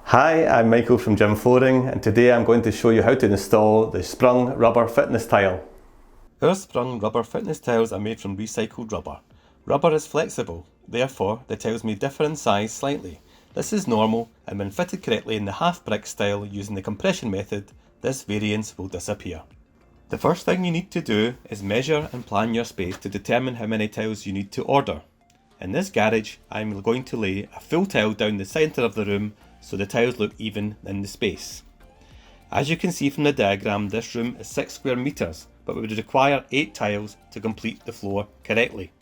Hi, I'm Michael from Gym Flooring, and today I'm going to show you how to install the Sprung rubber fitness tile. Our Sprung rubber fitness tiles are made from recycled rubber. Rubber is flexible, therefore the tiles may differ in size slightly. This is normal, and when fitted correctly in the half brick style using the compression method, this variance will disappear. The first thing you need to do is measure and plan your space to determine how many tiles you need to order. In this garage, I'm going to lay a full tile down the centre of the room so the tiles look even in the space. As you can see from the diagram, this room is 6 square metres, but we would require 8 tiles to complete the floor correctly.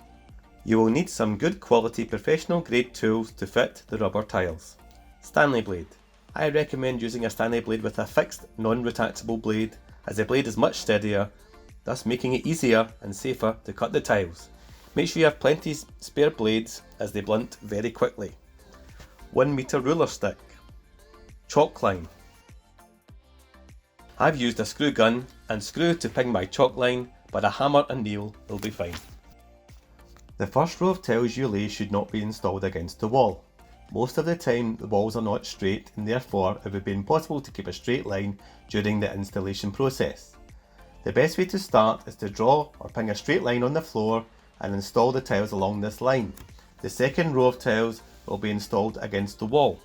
You will need some good quality professional grade tools to fit the rubber tiles. Stanley blade. I recommend using a Stanley blade with a fixed non-retractable blade, as the blade is much steadier, thus making it easier and safer to cut the tiles. Make sure you have plenty spare blades as they blunt very quickly. 1 metre ruler stick. Chalk line. I've used a screw gun and screw to ping my chalk line, but a hammer and nail will be fine. The first row of tiles you lay should not be installed against the wall. Most of the time the walls are not straight, and therefore it would be impossible to keep a straight line during the installation process. The best way to start is to draw or ping a straight line on the floor and install the tiles along this line. The second row of tiles will be installed against the wall.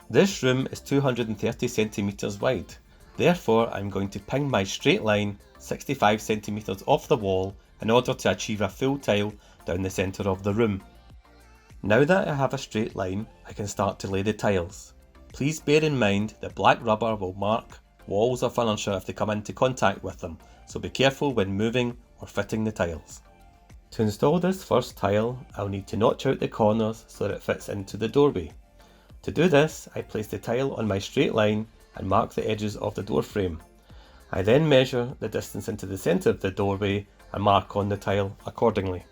This room is 230 centimetres wide, therefore I'm going to ping my straight line 65 centimetres off the wall in order to achieve a full tile down the centre of the room. Now that I have a straight line, I can start to lay the tiles. Please bear in mind that black rubber will mark walls or furniture if they come into contact with them, so be careful when moving or fitting the tiles. To install this first tile, I'll need to notch out the corners so that it fits into the doorway. To do this, I place the tile on my straight line and mark the edges of the door frame. I then measure the distance into the centre of the doorway and mark on the tile accordingly.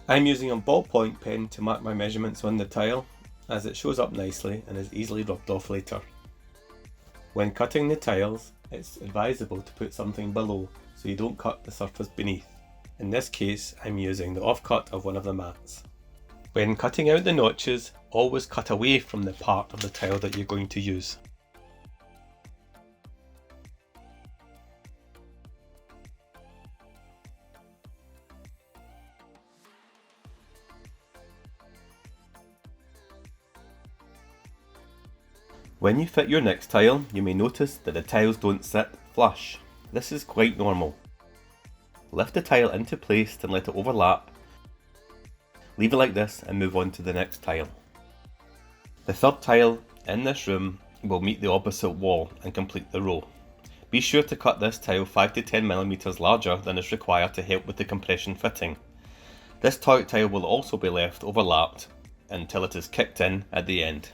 I'm using a ballpoint pen to mark my measurements on the tile, as it shows up nicely and is easily rubbed off later. When cutting the tiles, it's advisable to put something below so you don't cut the surface beneath. In this case, I'm using the offcut of one of the mats. When cutting out the notches, always cut away from the part of the tile that you're going to use. When you fit your next tile, you may notice that the tiles don't sit flush. This is quite normal. Lift the tile into place and let it overlap. Leave it like this and move on to the next tile. The third tile in this room will meet the opposite wall and complete the row. Be sure to cut this tile 5 to 10 mm larger than is required to help with the compression fitting. This toilet tile will also be left overlapped until it is kicked in at the end.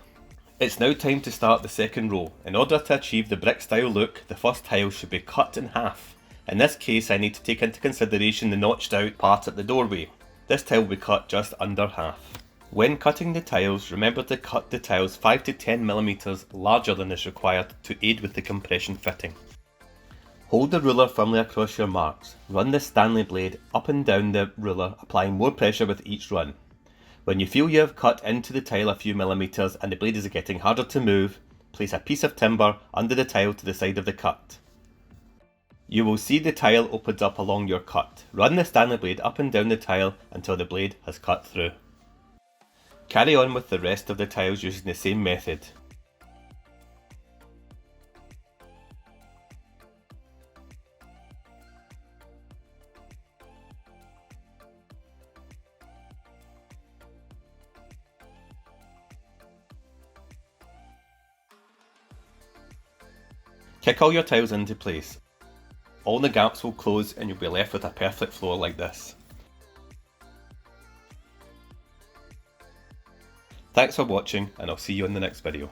It's now time to start the second row. In order to achieve the brick style look, the first tile should be cut in half. In this case, I need to take into consideration the notched out part at the doorway. This tile will be cut just under half. When cutting the tiles, remember to cut the tiles 5 to 10 mm larger than is required to aid with the compression fitting. Hold the ruler firmly across your marks. Run the Stanley blade up and down the ruler, applying more pressure with each run. When you feel you have cut into the tile a few millimeters and the blade is getting harder to move, place a piece of timber under the tile to the side of the cut. You will see the tile opens up along your cut. Run the Stanley blade up and down the tile until the blade has cut through. Carry on with the rest of the tiles using the same method. Kick all your tiles into place. All the gaps will close and you'll be left with a perfect floor like this. Thanks for watching, and I'll see you in the next video.